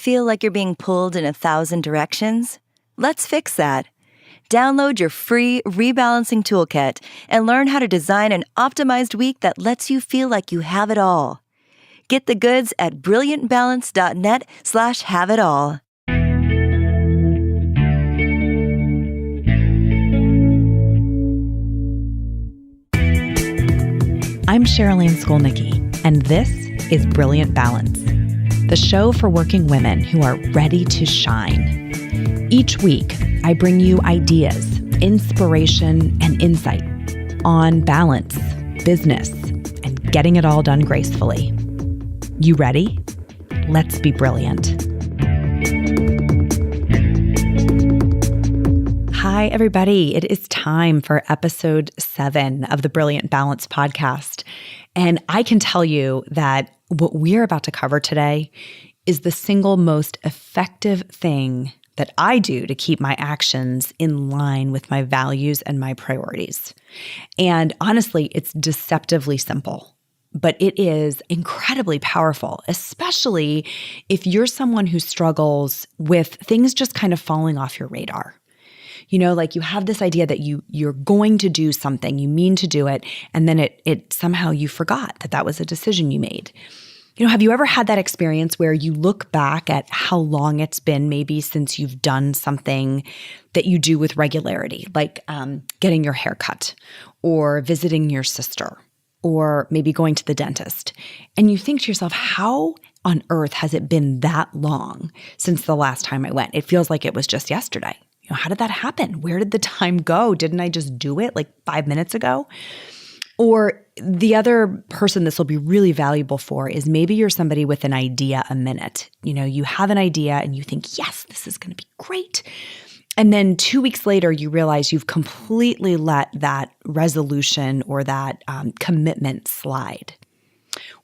Feel like you're being pulled in 1,000 directions? Let's fix that. Download your free rebalancing toolkit and learn how to design an optimized week that lets you feel like you have it all. Get the goods at brilliantbalance.net/have-it-all. I'm Cherylanne Skolnicki, and this is Brilliant Balance, the show for working women who are ready to shine. Each week, I bring you ideas, inspiration, and insight on balance, business, and getting it all done gracefully. You ready? Let's be brilliant. Hi, everybody. It is time for episode 7 of the Brilliant Balance podcast. And I can tell you that what we're about to cover today is the single most effective thing that I do to keep my actions in line with my values and my priorities. And honestly, it's deceptively simple, but it is incredibly powerful, especially if you're someone who struggles with things just kind of falling off your radar. You know, like you have this idea that you're going to do something, you mean to do it, and then it somehow you forgot that was a decision you made. You know, have you ever had that experience where you look back at how long it's been maybe since you've done something that you do with regularity, like getting your hair cut or visiting your sister or maybe going to the dentist, and you think to yourself, how on earth has it been that long since the last time I went? It feels like it was just yesterday. How did that happen? Where did the time go? Didn't I just do it like 5 minutes ago? Or the other person this will be really valuable for is maybe you're somebody with an idea a minute. You know, you have an idea and you think, yes, this is going to be great. And then 2 weeks later, you realize you've completely let that resolution or that commitment slide.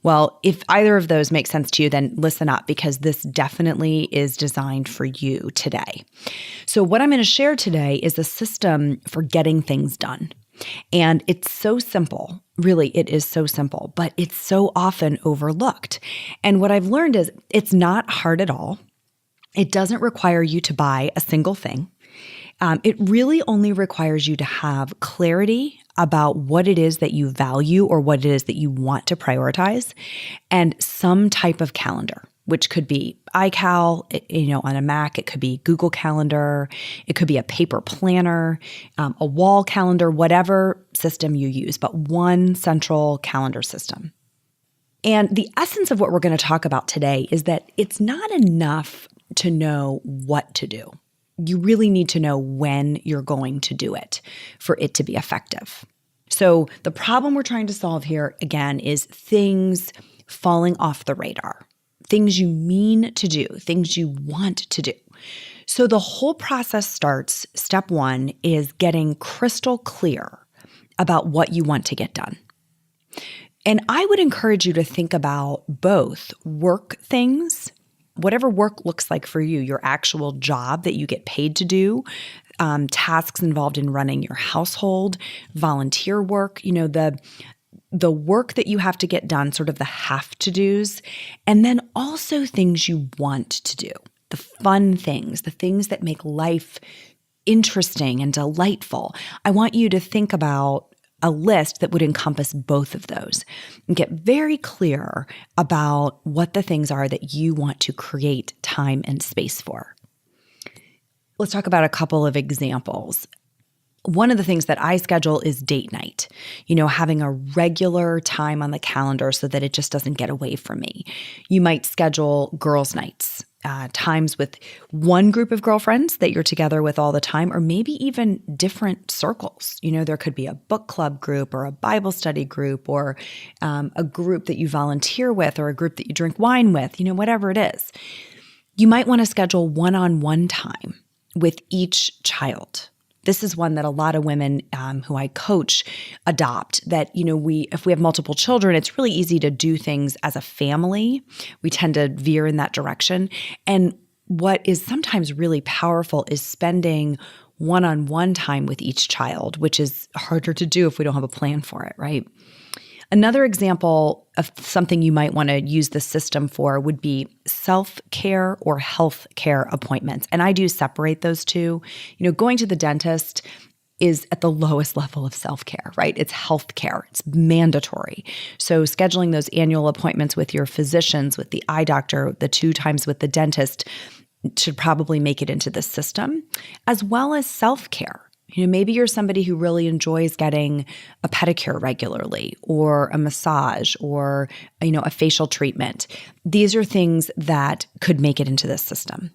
Well, if either of those make sense to you, then listen up, because this definitely is designed for you today. So what I'm going to share today is a system for getting things done. And it's so simple. Really, it is so simple, but it's so often overlooked. And what I've learned is it's not hard at all. It doesn't require you to buy a single thing. It really only requires you to have clarity about what it is that you value or what it is that you want to prioritize, and some type of calendar, which could be iCal, on a Mac. It could be Google Calendar. It could be a paper planner, a wall calendar, whatever system you use, but one central calendar system. And the essence of what we're going to talk about today is that it's not enough to know what to do. You really need to know when you're going to do it for it to be effective. So the problem we're trying to solve here, again, is things falling off the radar, things you mean to do, things you want to do. So the whole process starts, step 1 is getting crystal clear about what you want to get done. And I would encourage you to think about both work things, whatever work looks like for you, your actual job that you get paid to do, tasks involved in running your household, volunteer work, the work that you have to get done, sort of the have-to-dos, and then also things you want to do, the fun things, the things that make life interesting and delightful. I want you to think about a list that would encompass both of those and get very clear about what the things are that you want to create time and space for. Let's talk about a couple of examples. One of the things that I schedule is date night, having a regular time on the calendar so that it just doesn't get away from me. You might schedule girls' nights, times with one group of girlfriends that you're together with all the time, or maybe even different circles. There could be a book club group or a Bible study group or a group that you volunteer with or a group that you drink wine with, whatever it is. You might want to schedule one-on-one time with each child. This is one that a lot of women who I coach adopt, that, if we have multiple children, it's really easy to do things as a family. We tend to veer in that direction. And what is sometimes really powerful is spending one-on-one time with each child, which is harder to do if we don't have a plan for it, right? Another example of something you might want to use the system for would be self-care or health care appointments. And I do separate those two. Going to the dentist is at the lowest level of self-care, right? It's healthcare. It's mandatory. So scheduling those annual appointments with your physicians, with the eye doctor, the 2 times with the dentist should probably make it into the system, as well as self-care. Maybe you're somebody who really enjoys getting a pedicure regularly or a massage or, a facial treatment. These are things that could make it into this system.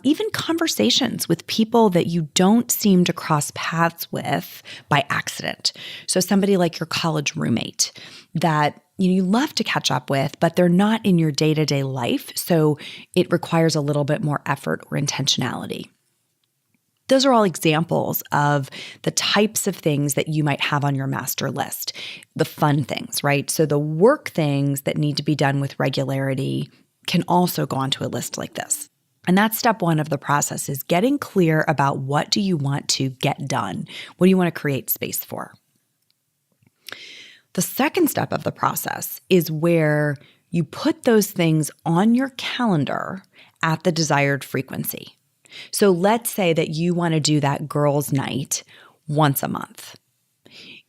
Even conversations with people that you don't seem to cross paths with by accident. So somebody like your college roommate that you love to catch up with, but they're not in your day-to-day life. So it requires a little bit more effort or intentionality. Those are all examples of the types of things that you might have on your master list, the fun things, right? So the work things that need to be done with regularity can also go onto a list like this. And that's step 1 of the process, is getting clear about what do you want to get done? What do you want to create space for? The second step of the process is where you put those things on your calendar at the desired frequency. So let's say that you want to do that girls' night once a month.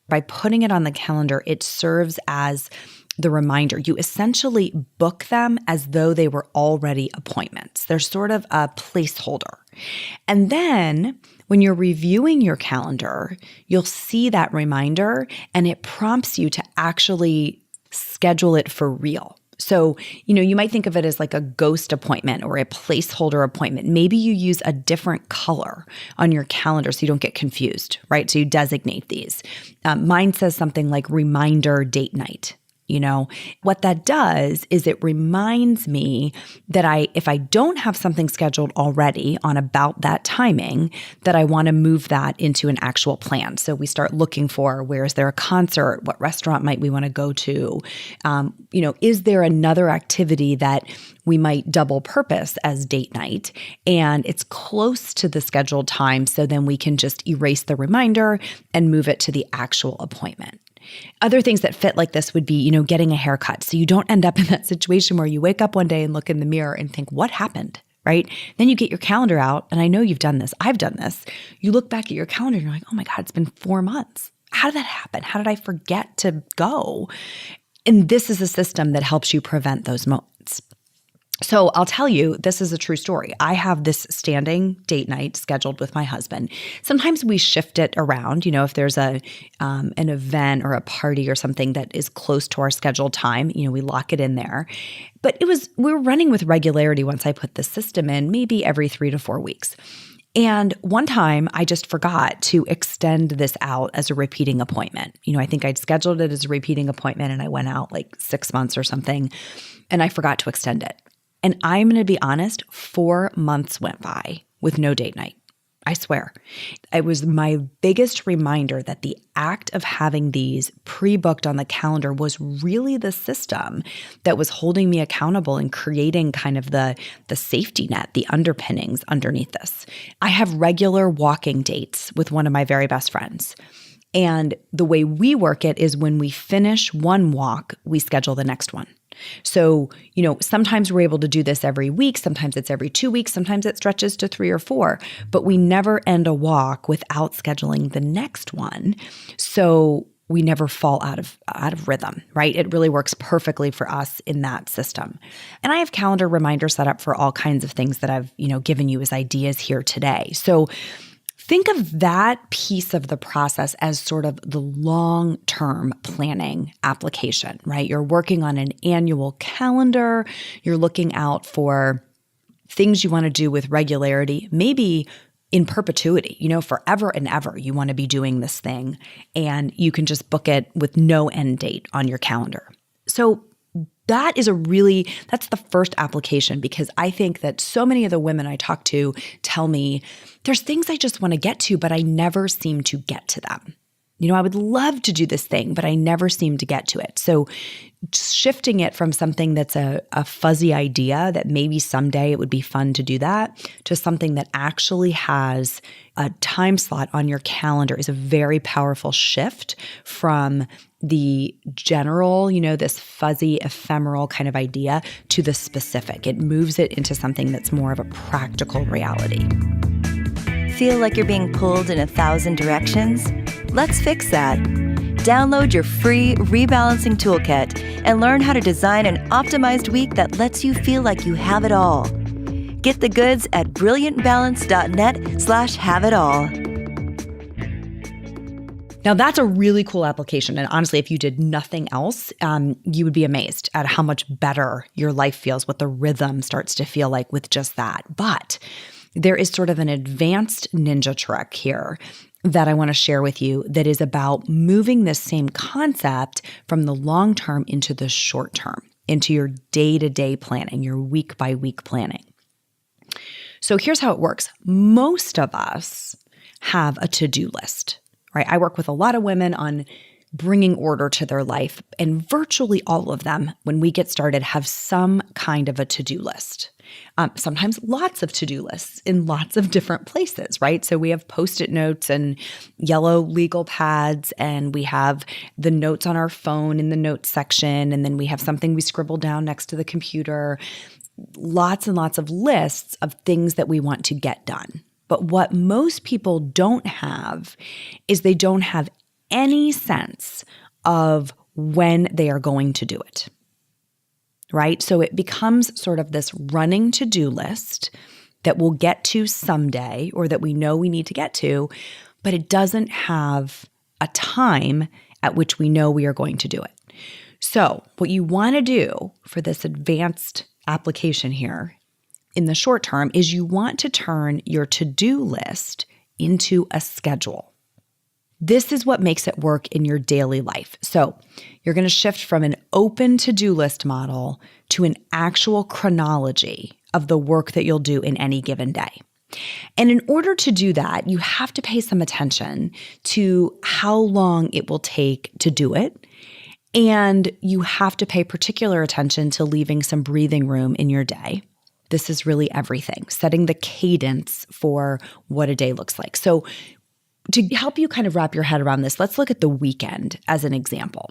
By putting it on the calendar, it serves as the reminder. You essentially book them as though they were already appointments. They're sort of a placeholder. And then when you're reviewing your calendar, you'll see that reminder and it prompts you to actually schedule it for real. So, you might think of it as like a ghost appointment or a placeholder appointment. Maybe you use a different color on your calendar so you don't get confused, right? So you designate these. Mine says something like reminder date night. What that does is it reminds me that if I don't have something scheduled already on about that timing, that I want to move that into an actual plan. So we start looking for, where is there a concert? What restaurant might we want to go to? Is there another activity that we might double purpose as date night and it's close to the scheduled time, so then we can just erase the reminder and move it to the actual appointment. Other things that fit like this would be, getting a haircut. So you don't end up in that situation where you wake up one day and look in the mirror and think, what happened, right? Then you get your calendar out, and I know you've done this. I've done this. You look back at your calendar and you're like, oh my God, it's been 4 months. How did that happen? How did I forget to go? And this is a system that helps you prevent those moments. So I'll tell you, this is a true story. I have this standing date night scheduled with my husband. Sometimes we shift it around, if there's an event or a party or something that is close to our scheduled time, we lock it in there. But we were running with regularity once I put the system in, maybe every 3 to 4 weeks. And one time I just forgot to extend this out as a repeating appointment. I think I'd scheduled it as a repeating appointment and I went out like 6 months or something, and I forgot to extend it. And I'm going to be honest, 4 months went by with no date night. I swear. It was my biggest reminder that the act of having these pre-booked on the calendar was really the system that was holding me accountable and creating kind of the safety net, the underpinnings underneath this. I have regular walking dates with one of my very best friends. And the way we work it is when we finish one walk, we schedule the next one. So, sometimes we're able to do this every week. Sometimes it's every 2 weeks. Sometimes it stretches to 3 or 4, but we never end a walk without scheduling the next one. So we never fall out of rhythm, right? It really works perfectly for us in that system. And I have calendar reminders set up for all kinds of things that I've, given you as ideas here today. So think of that piece of the process as sort of the long-term planning application, right? You're working on an annual calendar. You're looking out for things you want to do with regularity, maybe in perpetuity, forever and ever. You want to be doing this thing, and you can just book it with no end date on your calendar. So that's the first application, because I think that so many of the women I talk to tell me there's things I just want to get to, but I never seem to get to them. I would love to do this thing, but I never seem to get to it. So shifting it from something that's a fuzzy idea that maybe someday it would be fun to do that to something that actually has a time slot on your calendar is a very powerful shift from the general, this fuzzy, ephemeral kind of idea to the specific. It moves it into something that's more of a practical reality. Feel like you're being pulled in 1,000 directions? Let's fix that. Download your free rebalancing toolkit and learn how to design an optimized week that lets you feel like you have it all. Get the goods at brilliantbalance.net/have-it-all. Now, that's a really cool application. And honestly, if you did nothing else, you would be amazed at how much better your life feels, what the rhythm starts to feel like with just that. But there is sort of an advanced ninja trick here that I want to share with you that is about moving this same concept from the long term into the short term, into your day-to-day planning, your week-by-week planning. So here's how it works. Most of us have a to-do list, right? I work with a lot of women on bringing order to their life, and virtually all of them, when we get started, have some kind of a to-do list. Sometimes lots of to-do lists in lots of different places, right? So we have Post-it notes and yellow legal pads, and we have the notes on our phone in the notes section, and then we have something we scribble down next to the computer. Lots and lots of lists of things that we want to get done. But what most people don't have is they don't have any sense of when they are going to do it. Right? So it becomes sort of this running to-do list that we'll get to someday or that we know we need to get to, but it doesn't have a time at which we know we are going to do it. So what you want to do for this advanced application here in the short term is you want to turn your to-do list into a schedule. This is what makes it work in your daily life. So you're going to shift from an open to-do list model to an actual chronology of the work that you'll do in any given day. And in order to do that, you have to pay some attention to how long it will take to do it. And you have to pay particular attention to leaving some breathing room in your day. This is really everything, setting the cadence for what a day looks like. So to help you kind of wrap your head around this, let's look at the weekend as an example.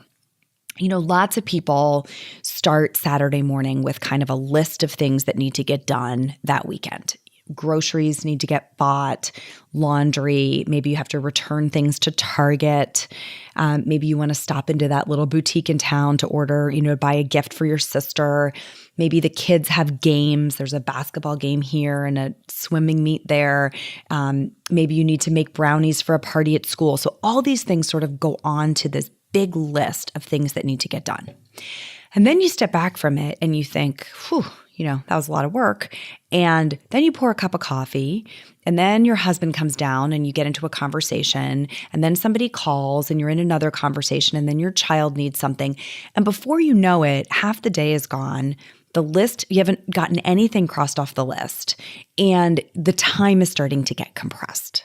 Lots of people start Saturday morning with kind of a list of things that need to get done that weekend. Groceries need to get bought, laundry, maybe you have to return things to Target. Maybe you want to stop into that little boutique in town to order, buy a gift for your sister. Maybe the kids have games. There's a basketball game here and a swimming meet there. Maybe you need to make brownies for a party at school. So all these things sort of go on to this big list of things that need to get done. And then you step back from it and you think, whew, that was a lot of work. And then you pour a cup of coffee, and then your husband comes down and you get into a conversation, and then somebody calls and you're in another conversation, and then your child needs something. And before you know it, half the day is gone. The list, you haven't gotten anything crossed off the list, and the time is starting to get compressed.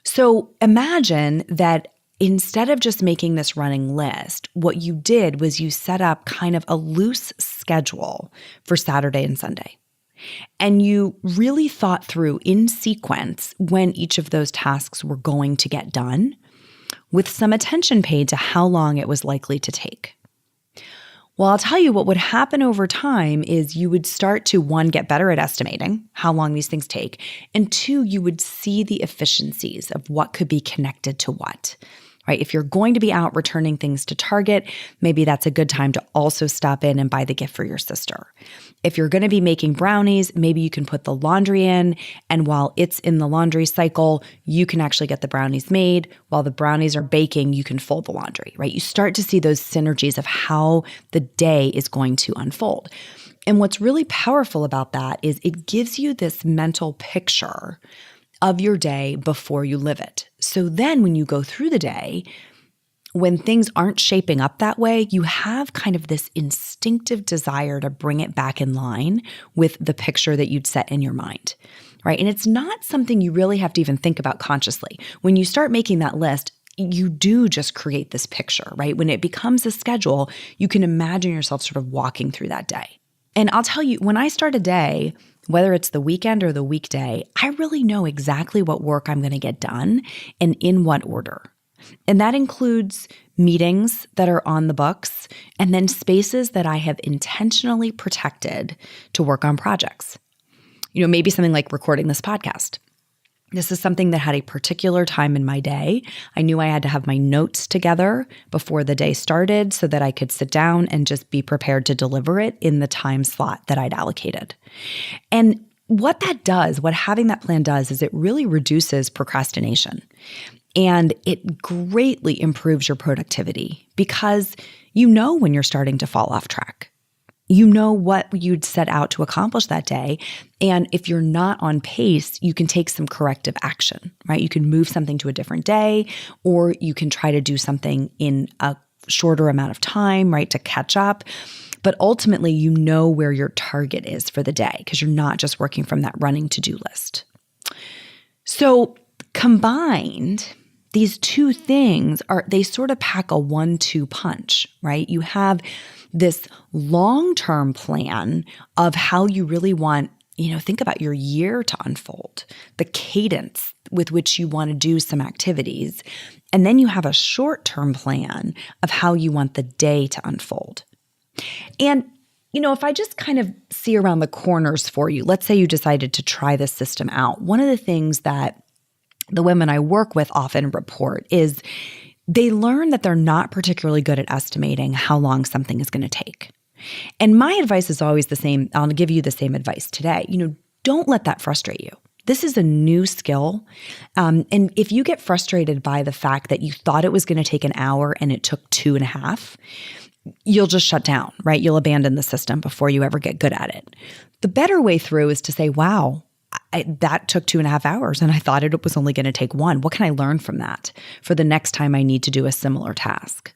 So imagine that instead of just making this running list, what you did was you set up kind of a loose schedule for Saturday and Sunday. And you really thought through in sequence when each of those tasks were going to get done, with some attention paid to how long it was likely to take. Well, I'll tell you what would happen over time is you would start to, one, get better at estimating how long these things take, and two, you would see the efficiencies of what could be connected to what. Right? If you're going to be out returning things to Target, maybe that's a good time to also stop in and buy the gift for your sister. If you're going to be making brownies, maybe you can put the laundry in, and while it's in the laundry cycle, you can actually get the brownies made. While the brownies are baking, you can fold the laundry, right? You start to see those synergies of how the day is going to unfold. And what's really powerful about that is it gives you this mental picture of your day before you live it. So then when you go through the day, when things aren't shaping up that way, you have kind of this instinctive desire to bring it back in line with the picture that you'd set in your mind, right? And it's not something you really have to even think about consciously. When you start making that list, you do just create this picture, right? When it becomes a schedule, you can imagine yourself sort of walking through that day. And I'll tell you, when I start a day, whether it's the weekend or the weekday, I really know exactly what work I'm going to get done and in what order. And that includes meetings that are on the books and then spaces that I have intentionally protected to work on projects. Maybe something like recording this podcast. This is something that had a particular time in my day. I knew I had to have my notes together before the day started so that I could sit down and just be prepared to deliver it in the time slot that I'd allocated. And what that does, what having that plan does, is it really reduces procrastination. And it greatly improves your productivity because you know when you're starting to fall off track. You know what you'd set out to accomplish that day. And if you're not on pace, you can take some corrective action, right? You can move something to a different day, or you can try to do something in a shorter amount of time, right, to catch up. But ultimately, you know where your target is for the day because you're not just working from that running to-do list. So combined, these two things they sort of pack a 1-2 punch, right? You have this long-term plan of how you really want, think about your year to unfold, the cadence with which you want to do some activities. And then you have a short-term plan of how you want the day to unfold. And, if I just kind of see around the corners for you, let's say you decided to try this system out. One of the things that the women I work with often report is they learn that they're not particularly good at estimating how long something is going to take. And my advice is always the same. I'll give you the same advice today. Don't let that frustrate you. This is a new skill. And if you get frustrated by the fact that you thought it was going to take an hour and it took 2.5, you'll just shut down, right? You'll abandon the system before you ever get good at it. The better way through is to say, wow, that took 2.5 hours and I thought it was only going to take 1. What can I learn from that for the next time I need to do a similar task?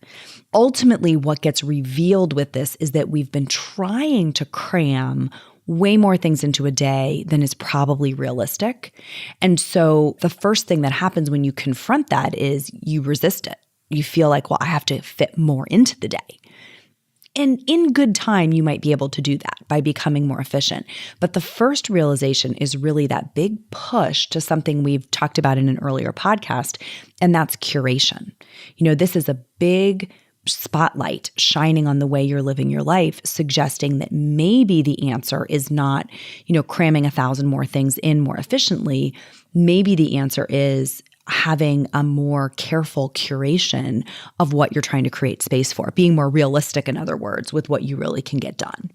Ultimately, what gets revealed with this is that we've been trying to cram way more things into a day than is probably realistic. And so the first thing that happens when you confront that is you resist it. You feel like, well, I have to fit more into the day. And in good time, you might be able to do that by becoming more efficient. But the first realization is really that big push to something we've talked about in an earlier podcast, and that's curation. This is a big spotlight shining on the way you're living your life, suggesting that maybe the answer is not, cramming 1,000 more things in more efficiently. Maybe the answer is having a more careful curation of what you're trying to create space for, being more realistic, in other words, with what you really can get done.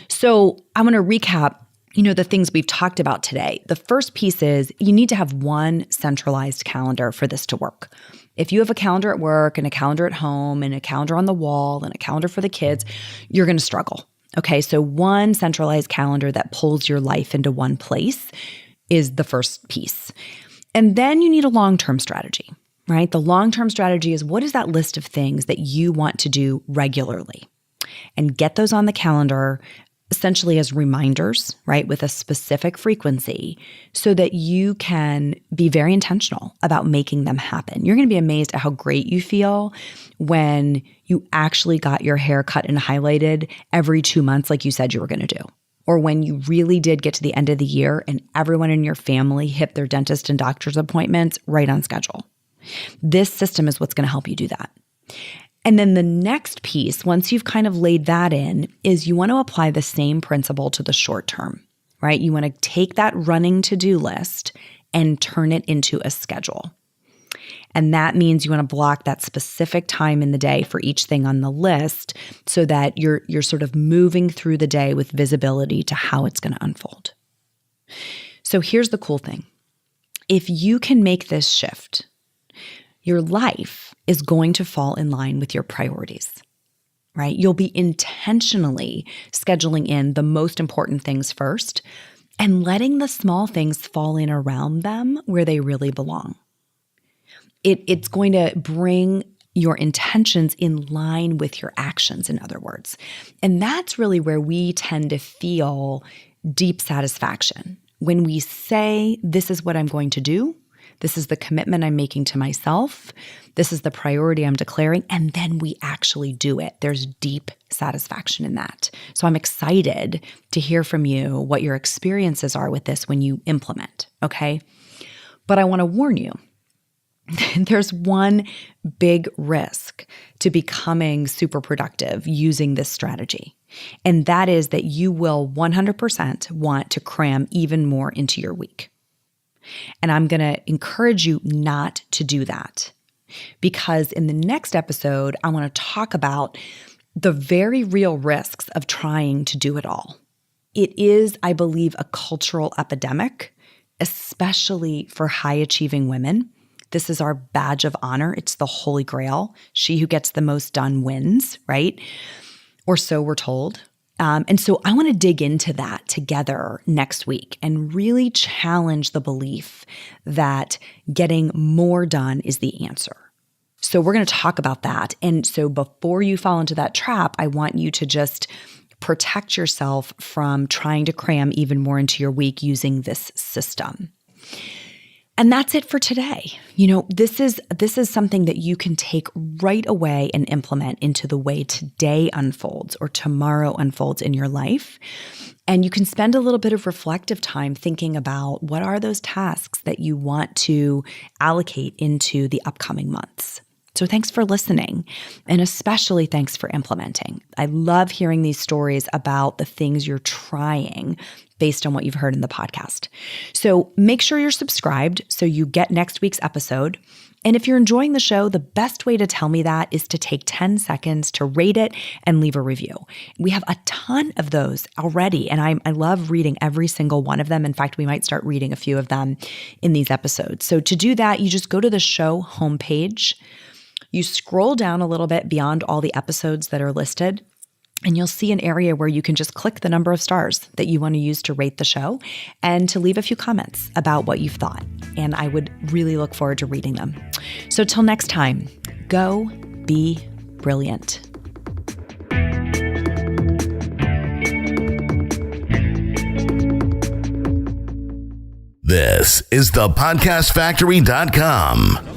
So I'm going to recap, the things we've talked about today. The first piece is you need to have one centralized calendar for this to work. If you have a calendar at work and a calendar at home and a calendar on the wall and a calendar for the kids, you're going to struggle. Okay, so one centralized calendar that pulls your life into one place is the first piece. And then you need a long-term strategy, right? The long-term strategy is what is that list of things that you want to do regularly? And get those on the calendar essentially as reminders, right, with a specific frequency so that you can be very intentional about making them happen. You're going to be amazed at how great you feel when you actually got your hair cut and highlighted every 2 months like you said you were going to do. Or when you really did get to the end of the year and everyone in your family hit their dentist and doctor's appointments right on schedule. This system is what's going to help you do that. And then the next piece, once you've kind of laid that in, is you want to apply the same principle to the short term, right? You want to take that running to-do list and turn it into a schedule. And that means you want to block that specific time in the day for each thing on the list so that you're sort of moving through the day with visibility to how it's going to unfold. So here's the cool thing. If you can make this shift, your life is going to fall in line with your priorities, right? You'll be intentionally scheduling in the most important things first and letting the small things fall in around them where they really belong. It's going to bring your intentions in line with your actions, in other words. And that's really where we tend to feel deep satisfaction. When we say, this is what I'm going to do, This is the commitment I'm making to myself. This is the priority I'm declaring. And then we actually do it. There's deep satisfaction in that. So I'm excited to hear from you what your experiences are with this when you implement, okay? But I want to warn you, there's one big risk to becoming super productive using this strategy. And that is that you will 100% want to cram even more into your week. And I'm going to encourage you not to do that, because in the next episode, I want to talk about the very real risks of trying to do it all. It is, I believe, a cultural epidemic, especially for high-achieving women. This is our badge of honor. It's the holy grail. She who gets the most done wins, right? Or so we're told. And so I want to dig into that together next week and really challenge the belief that getting more done is the answer. So we're going to talk about that. And so before you fall into that trap, I want you to just protect yourself from trying to cram even more into your week using this system. And that's it for today. This is something that you can take right away and implement into the way today unfolds or tomorrow unfolds in your life. And you can spend a little bit of reflective time thinking about what are those tasks that you want to allocate into the upcoming months. So thanks for listening, and especially thanks for implementing. I love hearing these stories about the things you're trying based on what you've heard in the podcast. So make sure you're subscribed so you get next week's episode. And if you're enjoying the show, the best way to tell me that is to take 10 seconds to rate it and leave a review. We have a ton of those already, and I love reading every single one of them. In fact, we might start reading a few of them in these episodes. So to do that, you just go to the show homepage. You scroll down a little bit beyond all the episodes that are listed, and you'll see an area where you can just click the number of stars that you want to use to rate the show and to leave a few comments about what you've thought. And I would really look forward to reading them. So till next time, go be brilliant. This is thepodcastfactory.com.